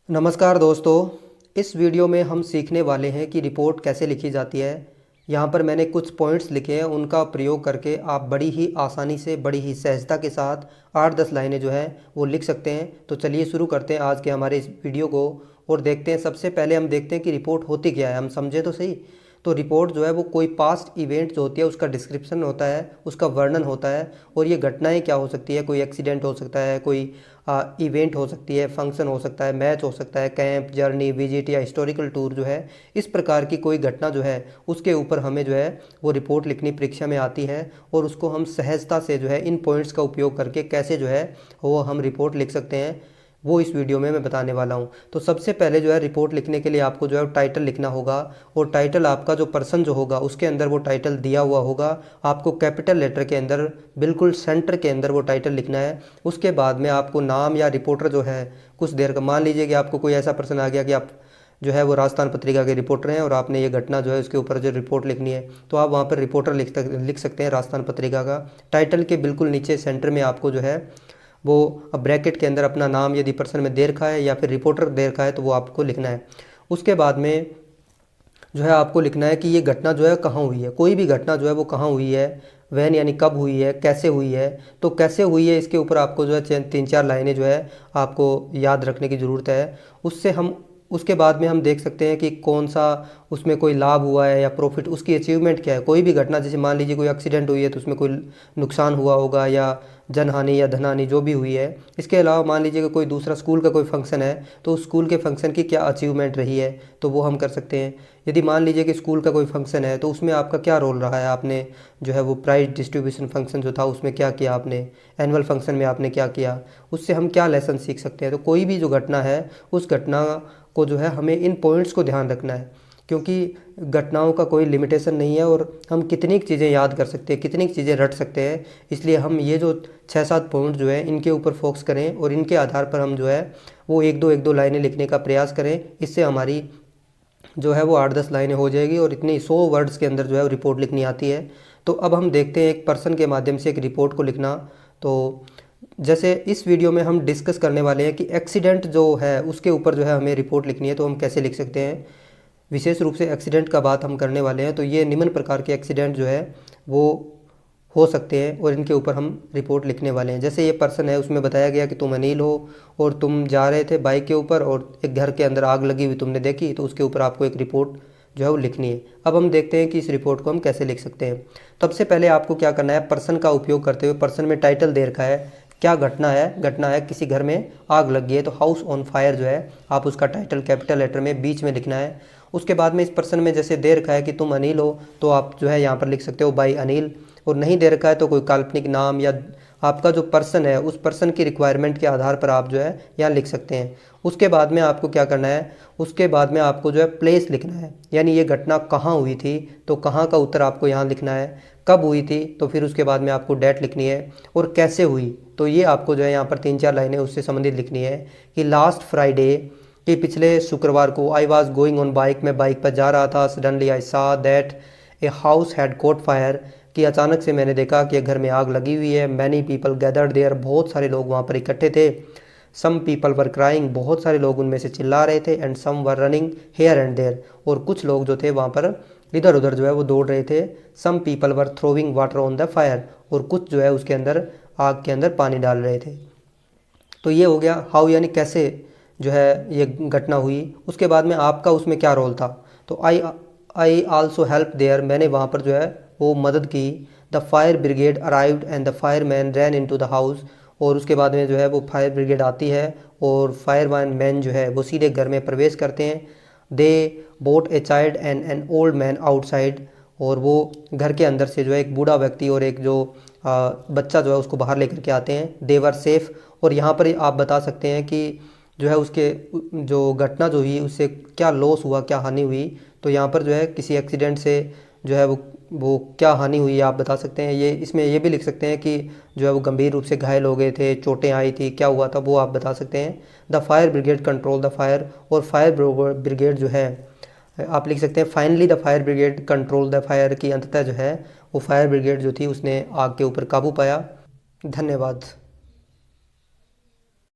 नमस्कार दोस्तों। इस वीडियो में हम सीखने वाले हैं कि रिपोर्ट कैसे लिखी जाती है। यहाँ पर मैंने कुछ पॉइंट्स लिखे हैं, उनका प्रयोग करके आप बड़ी ही आसानी से, बड़ी ही सहजता के साथ 8-10 लाइनें जो है वो लिख सकते हैं। तो चलिए शुरू करते हैं आज के हमारे इस वीडियो को और देखते हैं। सबसे पहले हम देखते हैं कि रिपोर्ट होती क्या है, हम समझें तो सही। तो रिपोर्ट जो है वो कोई पास्ट इवेंट जो होती है उसका डिस्क्रिप्शन होता है, उसका वर्णन होता है। और ये घटनाएं क्या हो सकती है, कोई एक्सीडेंट हो सकता है, कोई इवेंट हो सकती है, फंक्शन हो सकता है, मैच हो सकता है, कैंप, जर्नी, विजिट या हिस्टोरिकल टूर जो है, इस प्रकार की कोई घटना जो है उसके ऊपर हमें जो है वो रिपोर्ट लिखनी परीक्षा में आती है। और उसको हम सहजता से जो है इन पॉइंट्स का उपयोग करके कैसे जो है वो हम रिपोर्ट लिख सकते हैं, वो इस वीडियो में मैं बताने वाला हूँ। तो सबसे पहले जो है रिपोर्ट लिखने के लिए आपको जो है टाइटल लिखना होगा। और टाइटल आपका जो पर्सन जो होगा उसके अंदर वो टाइटल दिया हुआ होगा। आपको कैपिटल लेटर के अंदर बिल्कुल सेंटर के अंदर वो टाइटल लिखना है। उसके बाद में आपको नाम या रिपोर्टर जो है कुछ देर का, मान लीजिए कि आपको कोई ऐसा पर्सन आ गया कि आप जो है वो राजस्थान पत्रिका के रिपोर्टर हैं और आपने ये घटना जो है उसके ऊपर जो रिपोर्ट लिखनी है, तो आप वहाँ पर रिपोर्टर लिख सकते हैं राजस्थान पत्रिका का। टाइटल के बिल्कुल नीचे सेंटर में आपको जो है वो ब्रैकेट के अंदर अपना नाम, यदि पर्सन में दे रखा है या फिर रिपोर्टर दे रखा है तो वो आपको लिखना है। उसके बाद में जो है आपको लिखना है कि ये घटना जो है कहाँ हुई है। कोई भी घटना जो है वो कहाँ हुई है, वैन यानी कब हुई है, कैसे हुई है। तो कैसे हुई है इसके ऊपर आपको जो है 3-4 लाइनें जो है आपको याद रखने की ज़रूरत है। उससे हम उसके बाद में हम देख सकते हैं कि कौन सा उसमें कोई लाभ हुआ है या प्रॉफिट, उसकी अचीवमेंट क्या है। कोई भी घटना, जैसे मान लीजिए कोई एक्सीडेंट हुई है तो उसमें कोई नुकसान हुआ होगा या जनहानि या धनहानि जो भी हुई है। इसके अलावा मान लीजिए कि कोई दूसरा स्कूल का कोई फंक्शन है तो उस स्कूल के फंक्शन की क्या अचीवमेंट रही है, तो वो हम कर सकते हैं। यदि मान लीजिए कि स्कूल का कोई फंक्शन है तो उसमें आपका क्या रोल रहा है, आपने जो है वो प्राइज डिस्ट्रीब्यूशन फंक्शन जो था उसमें क्या किया आपने, एनुअल फंक्शन में आपने क्या किया, उससे हम क्या लेसन सीख सकते हैं। तो कोई भी जो घटना है उस घटना को जो है हमें इन पॉइंट्स को ध्यान रखना है, क्योंकि घटनाओं का कोई लिमिटेशन नहीं है और हम कितनी चीज़ें याद कर सकते हैं, कितनी चीज़ें रट सकते हैं। इसलिए हम ये जो 6-7 पॉइंट जो है इनके ऊपर फोकस करें और इनके आधार पर हम जो है वो एक दो लाइनें लिखने का प्रयास करें। इससे हमारी जो है वो 8-10 लाइनें हो जाएगी और इतनी 100 वर्ड्स के अंदर जो है रिपोर्ट लिखनी आती है। तो अब हम देखते हैं एक पर्सन के माध्यम से एक रिपोर्ट को लिखना। तो जैसे इस वीडियो में हम डिस्कस करने वाले हैं कि एक्सीडेंट जो है उसके ऊपर जो है हमें रिपोर्ट लिखनी है, तो हम कैसे लिख सकते हैं। विशेष रूप से एक्सीडेंट का बात हम करने वाले हैं। तो ये निम्न प्रकार के एक्सीडेंट जो है वो हो सकते हैं और इनके ऊपर हम रिपोर्ट लिखने वाले हैं। जैसे ये पर्सन है, उसमें बताया गया कि तुम अनिल हो और तुम जा रहे थे बाइक के ऊपर और एक घर के अंदर आग लगी हुई तुमने देखी, तो उसके ऊपर आपको एक रिपोर्ट जो है वो लिखनी है। अब हम देखते हैं कि इस रिपोर्ट को हम कैसे लिख सकते हैं। सबसे पहले आपको क्या करना है, पर्सन का उपयोग करते हुए पर्सन में टाइटल दे रखा है, क्या घटना है। घटना है किसी घर में आग लग गई है, तो हाउस ऑन फायर जो है आप उसका टाइटल कैपिटल लेटर में बीच में लिखना है। उसके बाद में इस पर्सन में जैसे दे रखा है कि तुम अनिल हो, तो आप जो है यहाँ पर लिख सकते हो बाई अनिल। और नहीं दे रखा है तो कोई काल्पनिक नाम या आपका जो पर्सन है उस पर्सन की रिक्वायरमेंट के आधार पर आप जो है यहाँ लिख सकते हैं। उसके बाद में आपको क्या करना है, उसके बाद में आपको जो है प्लेस लिखना है, यानी ये घटना कहाँ हुई थी, तो कहाँ का उत्तर आपको यहाँ लिखना है। कब हुई थी, तो फिर उसके बाद में आपको डेट लिखनी है। और कैसे हुई, तो ये आपको जो है यहाँ पर 3-4 लाइनें उससे संबंधित लिखनी है कि लास्ट फ्राइडे, कि पिछले शुक्रवार को, I was going on bike, मैं बाइक पर जा रहा था, सडनली आई सा that a house had cot fire, कि अचानक से मैंने देखा कि घर में आग लगी हुई है। मैनी पीपल गैदर्ड देयर, बहुत सारे लोग वहाँ पर इकट्ठे थे। सम पीपल वर क्राइंग, बहुत सारे लोग उनमें से चिल्ला रहे थे। And some were running here and there, और कुछ लोग जो थे वहाँ पर इधर उधर जो है वो दौड़ रहे थे। Some people were throwing water on the fire, और कुछ जो है उसके अंदर आग के अंदर पानी डाल रहे थे। तो ये हो गया हाउ, यानी कैसे जो है ये घटना हुई। उसके बाद में आपका उसमें क्या रोल था, तो आई आल्सो हेल्प देयर, मैंने वहाँ पर जो है वो मदद की। The fire brigade arrived and the fireman ran into the house, और उसके बाद में जो है वो फायर ब्रिगेड आती है और फायर मैन जो है वो सीधे घर में प्रवेश करते हैं। They both a child and an old man outside, और वो घर के अंदर से जो है एक बूढ़ा व्यक्ति और एक जो बच्चा जो है उसको बाहर लेकर के आते हैं। दे वर सेफ, और यहाँ पर आप बता सकते हैं कि जो है उसके जो घटना जो हुई उससे क्या लॉस हुआ, क्या हानि हुई। तो यहाँ पर जो है किसी एक्सीडेंट से जो है वो क्या हानि हुई आप बता सकते हैं। ये इसमें ये भी लिख सकते हैं कि जो है वो गंभीर रूप से घायल हो गए थे, चोटें आई थी, क्या हुआ था वो आप बता सकते हैं। The fire brigade control the fire, और फायर ब्रिगेड जो है आप लिख सकते हैं finally the fire brigade control the fire, की अंततः जो है वो फायर ब्रिगेड जो थी उसने आग के ऊपर काबू पाया। धन्यवाद।